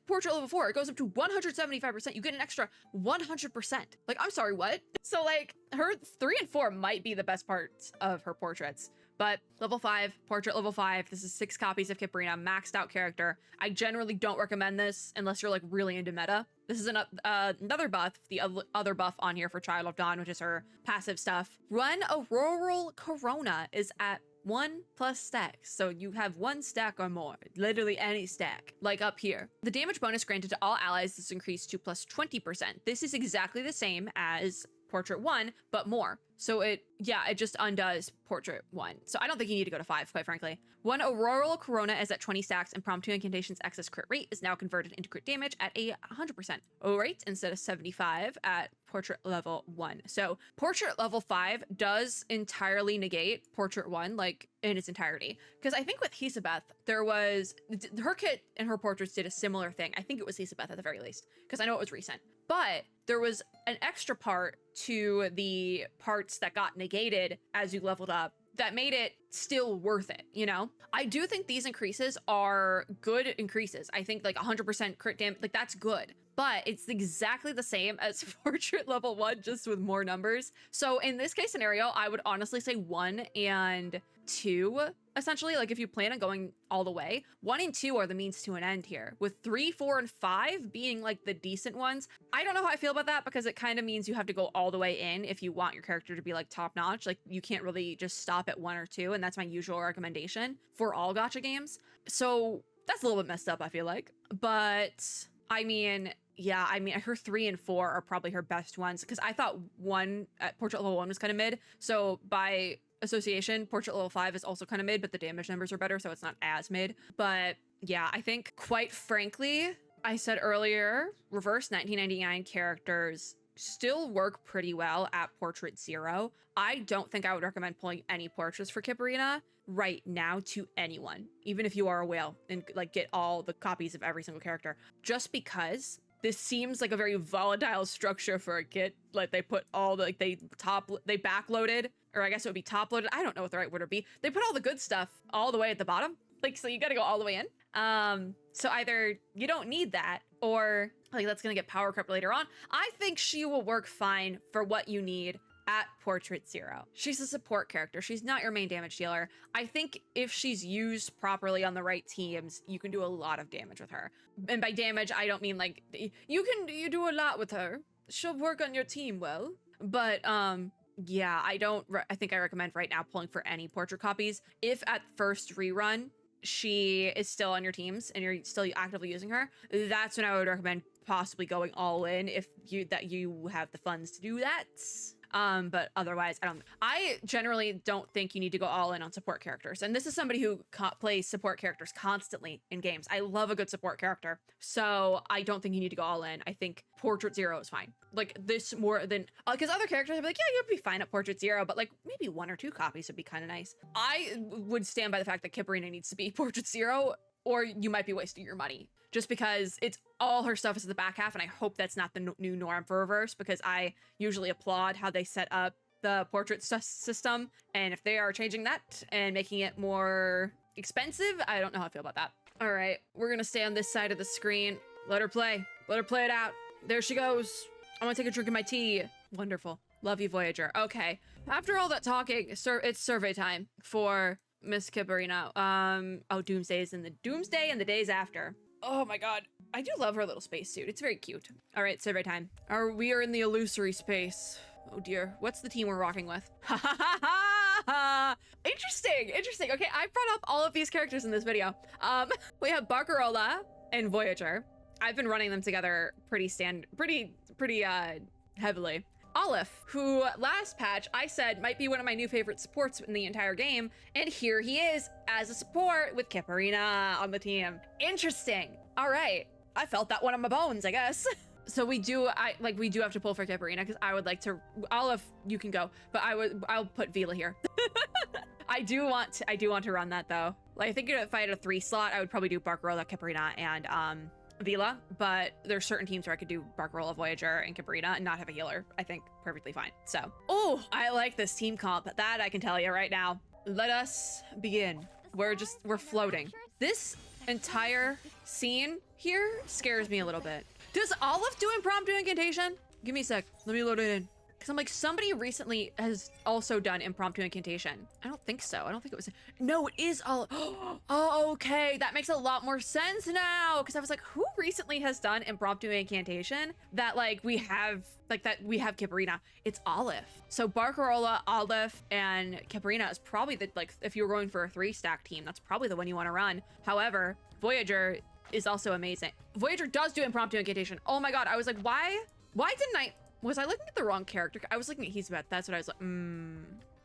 [SPEAKER 1] portrait level 4, it goes up to 175%. You get an extra 100%. Like, I'm sorry, what? So like, her 3 and 4 might be the best parts of her portraits. But level 5, portrait level 5, this is 6 copies of KIPERINA, maxed out character. I generally don't recommend this unless you're like really into meta. This is another buff, the other buff on here for Child of Dawn, which is her passive stuff. Run Auroral Corona is at 1 plus stacks. So you have 1 stack or more, literally any stack, like up here. The damage bonus granted to all allies is increased to plus 20%. This is exactly the same as Portrait 1, but more. So it just undoes Portrait 1. So I don't think you need to go to 5, quite frankly. 1 Auroral Corona is at 20 stacks, and Impromptu Incantation's excess crit rate is now converted into crit damage at a 100% rate instead of 75 at Portrait level 1. So Portrait level 5 does entirely negate Portrait 1, like, in its entirety. Because I think with Hisabeth, there was, her kit and her portraits did a similar thing. I think it was Hisabeth at the very least, because I know it was recent. But there was an extra part to the parts that got negated as you leveled up that made it still worth it, you know? I do think these increases are good increases. I think like 100% crit damage, like that's good. But it's exactly the same as Portrait level 1, just with more numbers. So in this case scenario, I would honestly say 1 and 2, essentially. Like if you plan on going all the way, 1 and 2 are the means to an end here, with 3, 4, and 5 being like the decent ones. I don't know how I feel about that, because it kind of means you have to go all the way in if you want your character to be like top notch. Like you can't really just stop at 1 or 2, and that's my usual recommendation for all gacha games. So that's a little bit messed up, I feel like. But I mean, yeah, I mean, her 3 and 4 are probably her best ones, because I thought 1 at Portrait level 1 was kind of mid. So by association, Portrait level 5 is also kind of mid, but the damage numbers are better, so it's not as mid. But yeah, I think, quite frankly, I said earlier, Reverse 1999 characters still work pretty well at Portrait 0. I don't think I would recommend pulling any portraits for KIPERINA right now to anyone, even if you are a whale and like get all the copies of every single character, just because this seems like a very volatile structure for a kit. Like they put all the, like they backloaded, or I guess it would be top loaded. I don't know what the right word would be. They put all the good stuff all the way at the bottom. Like, so you got to go all the way in. So either you don't need that, or like that's gonna get power crept later on. I think she will work fine for what you need at Portrait 0. She's a support character. She's not your main damage dealer. I think if she's used properly on the right teams, you can do a lot of damage with her. And by damage, I don't mean like, you do a lot with her. She'll work on your team well. But, yeah, I think I recommend right now pulling for any Portrait copies. If at first rerun, she is still on your teams and you're still actively using her, that's when I would recommend possibly going all in if you have the funds to do that. But otherwise, I generally don't think you need to go all in on support characters. And this is somebody who plays support characters constantly in games. I love a good support character. So I don't think you need to go all in. I think Portrait 0 is fine. Like this more than, because other characters would be like, yeah, you'd be fine at Portrait 0, but like maybe 1 or 2 copies would be kind of nice. I would stand by the fact that KIPERINA needs to be Portrait 0, or you might be wasting your money. Just because it's all her stuff is in the back half, and I hope that's not the new norm for Reverse, because I usually applaud how they set up the portrait system, and if they are changing that and making it more expensive, I don't know how I feel about that. All right, we're gonna stay on this side of the screen. Let her play. Let her play it out. There she goes. I'm gonna take a drink of my tea. Wonderful. Love you, Voyager. Okay, after all that talking, it's survey time for Miss KIPERINA. Oh, Doomsday is in the Doomsday and the days after. Oh my god. I do love her little spacesuit. It's very cute. All right, survey time. We are in the illusory space. Oh dear. What's the team we're rocking with? Ha ha ha ha! Interesting, interesting. Okay, I brought up all of these characters in this video. We have Barcarola and Voyager. I've been running them together pretty heavily. Olive, who last patch I said might be one of my new favorite supports in the entire game, and here he is as a support with KIPERINA on the team. Interesting. All right, I felt that one on my bones, I guess. So we do have to pull for KIPERINA because I would like to. Olive, you can go, but I'll put Vila here. I do want to run that though. Like I think if I had a 3 slot, I would probably do Barcarola, KIPERINA, and Vila, but there's certain teams where I could do Barcarola, Voyager, and KIPERINA and not have a healer. I think perfectly fine. So, oh, I like this team comp. That I can tell you right now. Let us begin. We're floating. This entire scene here scares me a little bit. Does Olive do impromptu incantation? Give me a sec. Let me load it in. Because I'm like, somebody recently has also done impromptu incantation. I don't think so. I don't think it was. No, it is Olive. Oh, okay. That makes a lot more sense now. Because I was like, who recently has done impromptu incantation that we have KIPERINA? It's Olive. So Barcarola, Olive, and KIPERINA is probably the, if you were going for a 3-stack team, that's probably the one you want to run. However, Voyager is also amazing. Voyager does do impromptu incantation. Oh my god. I was like, why didn't I? Was I looking at the wrong character? I was looking at He's About. That's what I was like,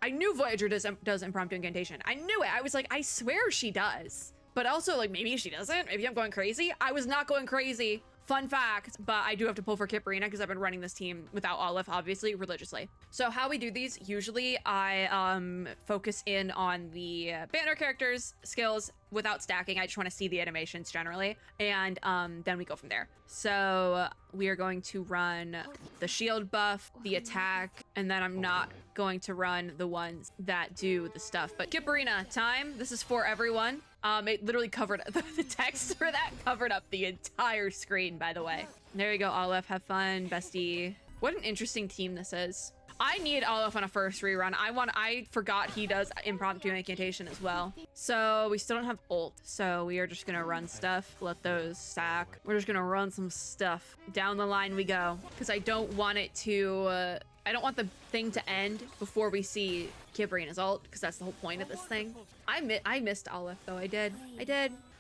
[SPEAKER 1] I knew Voyager does impromptu incantation. I knew it. I was like, I swear she does. But also, maybe she doesn't. Maybe I'm going crazy. I was not going crazy. Fun fact, but I do have to pull for KIPERINA because I've been running this team without Olive, obviously, religiously. So how we do these, usually I focus in on the banner characters, skills, without stacking. I just want to see the animations generally, and then we go from there. So we are going to run the shield buff, the attack, and then I'm not going to run the ones that do the stuff. But KIPERINA time, this is for everyone. It literally covered the text for that covered up the entire screen, by the way. There you go, Olive. Have fun, bestie. What an interesting team this is. I need Olive on a first rerun. I forgot he does impromptu incantation as well. So we still don't have ult. So we are just gonna run stuff. Let those stack. We're just gonna run some stuff. Down the line we go. Because I don't want it to, I don't want the thing to end before we see KIPERINA's ult, because that's the whole point of this thing. I missed Olive though. I did.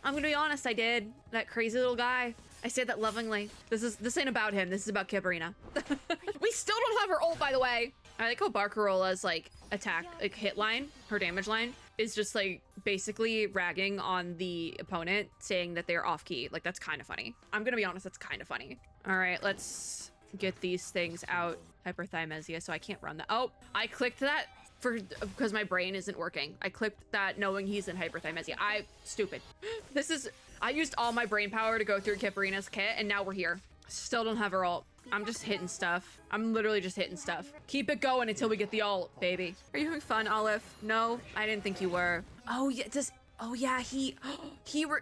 [SPEAKER 1] I'm gonna be honest, I did. That crazy little guy. I say that lovingly. This ain't about him. This is about KIPERINA. We still don't have her ult, by the way. I like how Barcarola's attack, hit line, her damage line, is just basically ragging on the opponent, saying that they're off key. That's kind of funny. I'm gonna be honest, that's kind of funny. All right, let's get these things out. Hyperthymesia, so I can't run that. Oh, I clicked that because my brain isn't working. I clicked that knowing he's in hyperthymesia. Stupid. I used all my brain power to go through KIPERINA's kit, and now we're here. Still don't have her ult. I'm just hitting stuff. I'm literally just hitting stuff. Keep it going until we get the ult, baby. Are you having fun, Olive? No, I didn't think you were. Oh yeah, Oh yeah, he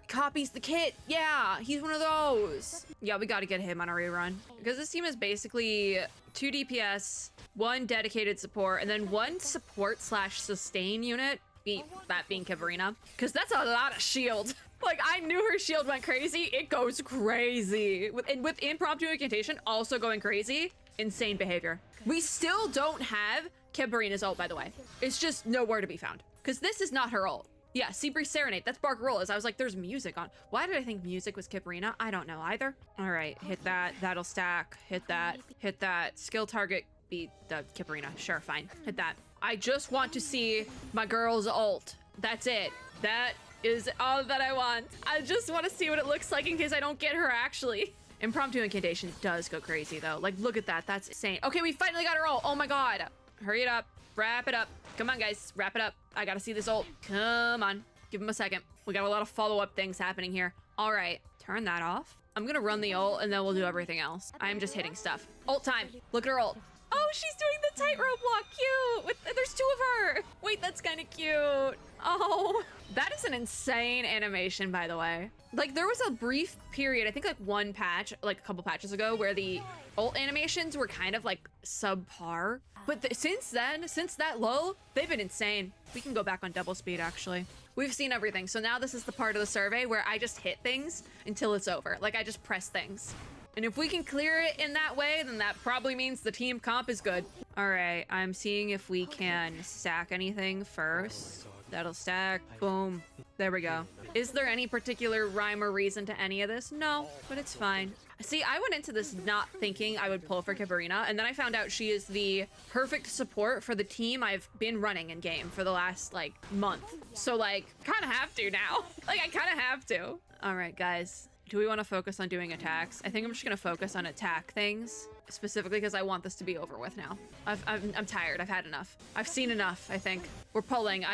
[SPEAKER 1] copies the kit. Yeah, he's one of those. Yeah, we got to get him on a rerun because this team is basically 2 DPS, 1 dedicated support, and then 1 support / sustain unit. That being KIPERINA, because that's a lot of shield. Like, I knew her shield went crazy. It goes crazy. With impromptu incantation also going crazy. Insane behavior. We still don't have KIPERINA's ult, by the way. It's just nowhere to be found. Because this is not her ult. Yeah, Seabreeze Serenade. That's Barcarolla's. I was like, there's music on. Why did I think music was KIPERINA? I don't know either. All right, hit that. That'll stack. Hit that. Hit that. Skill target be the KIPERINA. Sure, fine. Hit that. I just want to see my girl's ult. That's it. That is all that I want. I just want to see what it looks like in case I don't get her actually. Impromptu incantation does go crazy though. Like, look at that. That's insane. Okay, we finally got her ult. Oh my god. Hurry it up. Wrap it up. Come on, guys. Wrap it up. I gotta see this ult. Come on. Give him a second. We got a lot of follow-up things happening here. All right. Turn that off. I'm gonna run the ult and then we'll do everything else. I'm just hitting stuff. Ult time. Look at her ult. Oh, she's doing the tightrope walk. Cute. There's 2 of her. Wait, that's kind of cute. Oh, that is an insane animation, by the way. Like, there was a brief period, I think like 1 patch, like a couple patches ago, where the ult animations were kind of like subpar. But since then, since that lull, they've been insane. We can go back on double speed, actually. We've seen everything. So now this is the part of the survey where I just hit things until it's over. Like, I just press things. And if we can clear it in that way, then that probably means the team comp is good. All right, I'm seeing if we can stack anything first. That'll stack. Boom. There we go. Is there any particular rhyme or reason to any of this? No, but it's fine. See, I went into this not thinking I would pull for KIPERINA, and then I found out she is the perfect support for the team I've been running in game for the last, like, month. So, like, kind of have to now. Like, I kind of have to. All right, guys. Do we want to focus on doing attacks? I think I'm just going to focus on attack things, specifically because I want this to be over with now. I'm tired. I've had enough. I've seen enough, I think. We're pulling.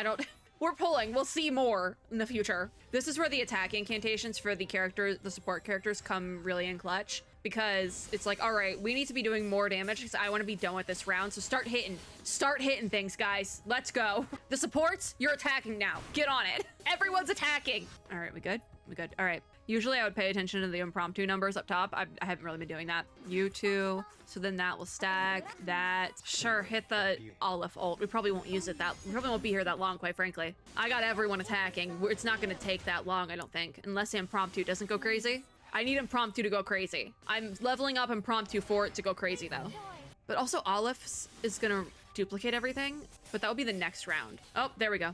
[SPEAKER 1] We're pulling. We'll see more in the future. This is where the attack incantations for the characters, the support characters, come really in clutch, because it's like, all right, we need to be doing more damage because I want to be done with this round. So start hitting things, guys. Let's go. The supports, you're attacking now. Get on it. Everyone's attacking. All right, we good? We good. All right. Usually I would pay attention to the impromptu numbers up top. I haven't really been doing that. You 2. So then that will stack. That. Sure, hit the Olive ult. We probably won't use it we probably won't be here that long, quite frankly. I got everyone attacking. It's not going to take that long, I don't think. Unless impromptu doesn't go crazy. I need impromptu to go crazy. I'm leveling up impromptu for it to go crazy, though. But also Olive is going to duplicate everything. But that will be the next round. Oh, there we go.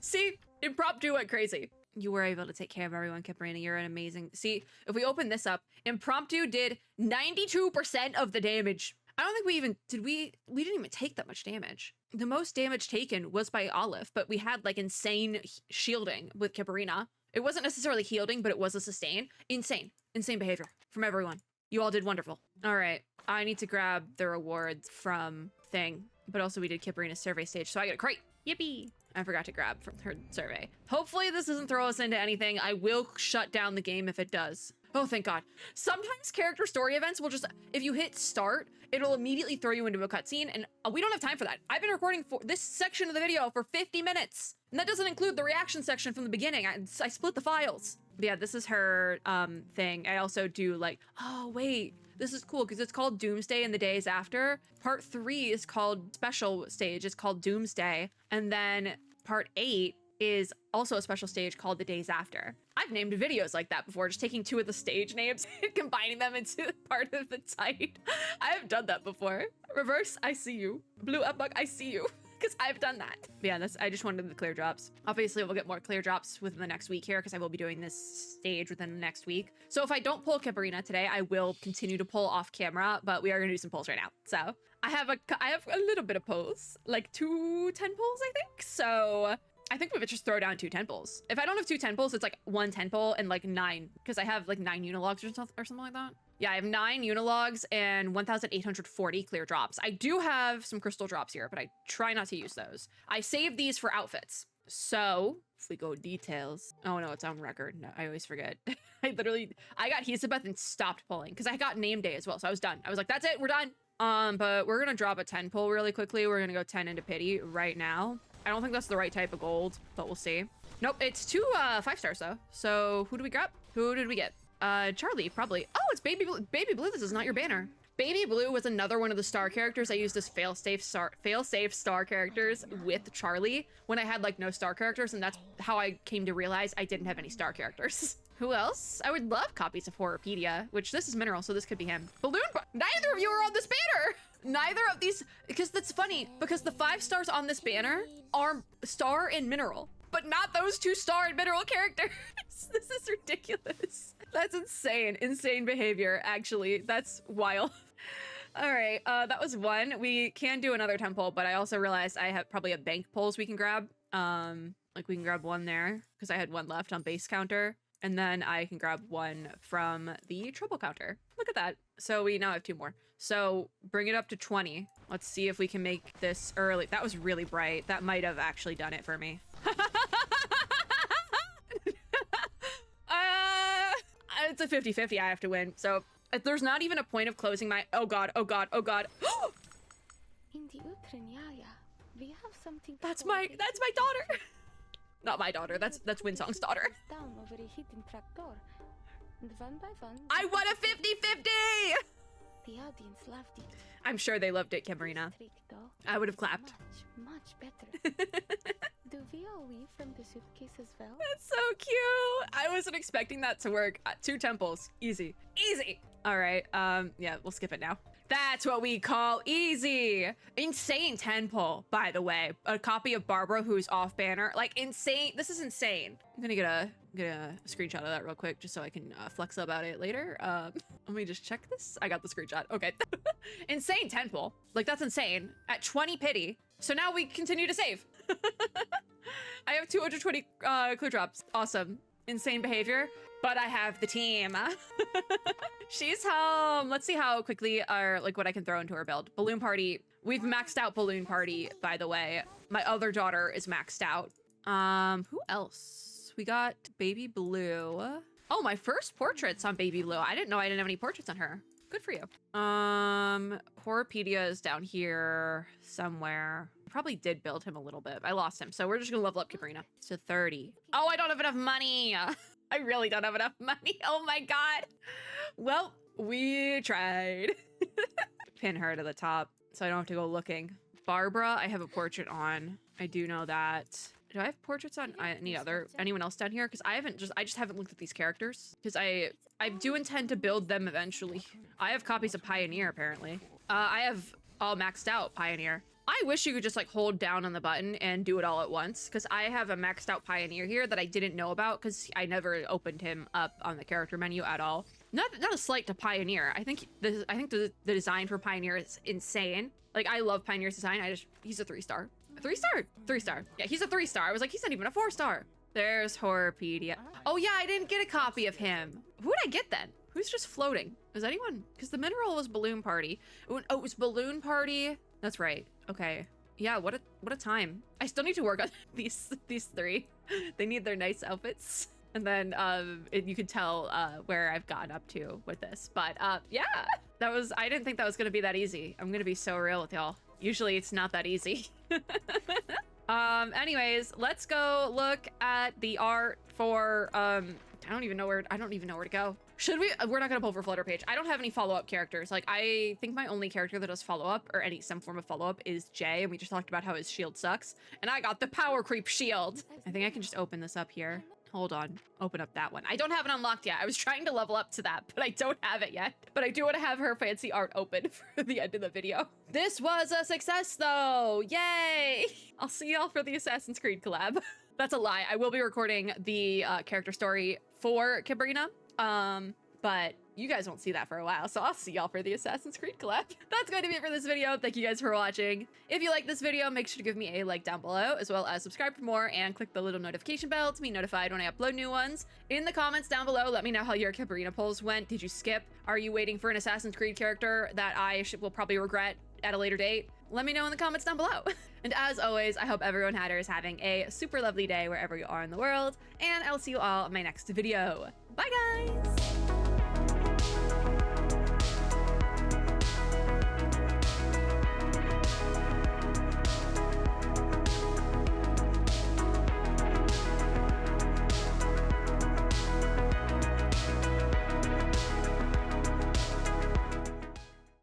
[SPEAKER 1] See? Impromptu went crazy. You were able to take care of everyone, KIPERINA. You're an amazing... See, if we open this up, impromptu did 92% of the damage. I don't think we even... We didn't even take that much damage. The most damage taken was by Olive, but we had, like, insane shielding with KIPERINA. It wasn't necessarily shielding, but it was a sustain. Insane. Insane behavior from everyone. You all did wonderful. All right. I need to grab the rewards from thing, but also we did KIPERINA's survey stage, so I get a crate. Yippee! I forgot to grab from her survey. Hopefully this doesn't throw us into anything. I will shut down the game if it does. Oh, thank God. Sometimes character story events will just, if you hit start, it'll immediately throw you into a cutscene, and we don't have time for that. I've been recording for this section of the video for 50 minutes, and that doesn't include the reaction section from the beginning. I split the files. But yeah, this is her thing. I also do like, oh wait, this is cool because it's called Doomsday and the Days After. Part 3 is called Special Stage. It's called Doomsday. And then Part 8 is also a special stage called The Days After. I've named videos like that before, just taking 2 of the stage names and combining them into part of the site. I have done that before. Reverse, I see you. Blue Upbuck, I see you. Because I've done that. But yeah, I just wanted the clear drops. Obviously, we'll get more clear drops within the next week here because I will be doing this stage within the next week. So if I don't pull KIPERINA today, I will continue to pull off camera, but we are going to do some pulls right now. So I have a little bit of pulls, like 2 10 pulls, I think. So I think we would just throw down 2 10 pulls. If I don't have 2 10 pulls, it's like 1 10 pull and like 9, because I have like 9 unilogs or something like that. Yeah, I have 9 unilogs and 1,840 clear drops. I do have some crystal drops here, but I try not to use those. I save these for outfits. So if we go details, oh no, it's on record. No, I always forget. I got Hisabeth and stopped pulling because I got name day as well. So I was done. I was like, that's it, we're done. But we're gonna drop a 10 pull really quickly. We're gonna go 10 into pity right now. I don't think that's the right type of gold, but we'll see. Nope, it's 2 5 stars though. So who do we grab? Who did we get? Charlie, probably. Oh, it's Baby Blue. Baby Blue, this is not your banner. Baby Blue was another one of the star characters I used as fail-safe star characters with Charlie when I had like no star characters, and that's how I came to realize I didn't have any star characters. Who else? I would love copies of Horrorpedia, which this is Mineral, so this could be him. Neither of you are on this banner! Neither of these, because that's funny, because the 5 stars on this banner are star and Mineral, but not those 2 star and Mineral characters. This is ridiculous. That's insane. Insane behavior, actually. That's wild. All right, that was 1. We can do another temple, but I also realized I have probably a bank pulls we can grab. Like we can grab 1 there because I had 1 left on base counter. And then I can grab 1 from the trouble counter. Look at that. So we now have 2 more. So bring it up to 20. Let's see if we can make this early. That was really bright. That might have actually done it for me. It's a 50-50. I have to win. So there's not even a point of closing my... Oh God, oh God, oh God.
[SPEAKER 2] In the Utranyaya, we have something.
[SPEAKER 1] That's my daughter. Not my daughter. That's Winsong's daughter.
[SPEAKER 2] Down over a hidden trapdoor. And one by one,
[SPEAKER 1] I won a 50-50.
[SPEAKER 2] the audience loved it.
[SPEAKER 1] I'm sure they loved it, KIPERINA.
[SPEAKER 2] Trick, though.
[SPEAKER 1] I would have clapped.
[SPEAKER 2] Much better. Do we all leave from the suitcase as well?
[SPEAKER 1] That's so cute. I wasn't expecting that to work. 2 temples. Easy. Easy. All right. Yeah, we'll skip it now. That's what we call easy. Insane 10 pull, by the way. A copy of Barbara who's off banner. Like insane. This is insane. I'm gonna get a screenshot of that real quick just so I can flex about it later. Let me just check this. I got the screenshot. Okay. Insane 10 pull. Like that's insane. At 20 pity. So now we continue to save. I have 220 clue drops. Awesome. Insane behavior. But I have the team. She's home. Let's see how quickly or like what I can throw into her build. Balloon Party. We've maxed out Balloon Party, by the way. My other daughter is maxed out. Who else? We got Baby Blue. Oh, my first portrait's on Baby Blue. I didn't know I didn't have any portraits on her. Good for you. Horrorpedia is down here somewhere. Probably did build him a little bit. I lost him, so we're just gonna level up KIPERINA to 30. Oh, I don't have enough money. I really don't have enough money. Oh my God. Well, we tried. Pin her to the top so I don't have to go looking. Barbara, I have a portrait on. I do know that. Do I have portraits on anyone else down here? Because I just haven't looked at these characters. Because I do intend to build them eventually. I have copies of Pioneer, apparently. I have all maxed out Pioneer. I wish you could just like hold down on the button and do it all at once, because I have a maxed out Pioneer here that I didn't know about because I never opened him up on the character menu at all. Not a slight to Pioneer. I think the design for Pioneer is insane. Like I love Pioneer's design. He's a 3-star. 3-star. Yeah, he's a 3-star. I was like, he's not even a 4-star. There's Horrorpedia. Oh yeah, I didn't get a copy of him. Who did I get then? Who's just floating? Is anyone? Because the Mineral was Balloon Party. Oh, it was Balloon Party. That's right. Okay. Yeah, what a time. I still need to work on these 3. They need their nice outfits. And then you can tell where I've gotten up to with this. But yeah, I didn't think that was gonna be that easy. I'm gonna be so real with y'all. Usually it's not that easy. Anyways, let's go look at the art for I don't even know where to go. Should we? We're not gonna pull for Flutter Page. I don't have any follow-up characters. Like I think my only character that does follow-up or some form of follow-up is Jay, and we just talked about how his shield sucks. And I got the power creep shield. I think I can just open this up here. Hold on, open up that one. I don't have it unlocked yet. I was trying to level up to that, but I don't have it yet. But I do want to have her fancy art open for the end of the video. This was a success though, yay! I'll see y'all for the Assassin's Creed collab. That's a lie. I will be recording the character story for KIPERINA, but you guys won't see that for a while, so I'll see y'all for the Assassin's Creed collab. That's going to be it for this video. Thank you guys for watching. If you like this video, make sure to give me a like down below, as well as subscribe for more and click the little notification bell to be notified when I upload new ones. In the comments down below, let me know how your KIPERINA polls went. Did you skip? Are you waiting for an Assassin's Creed character that I will probably regret at a later date? Let me know in the comments down below. And as always, I hope everyone is having a super lovely day wherever you are in the world, and I'll see you all in my next video. Bye guys!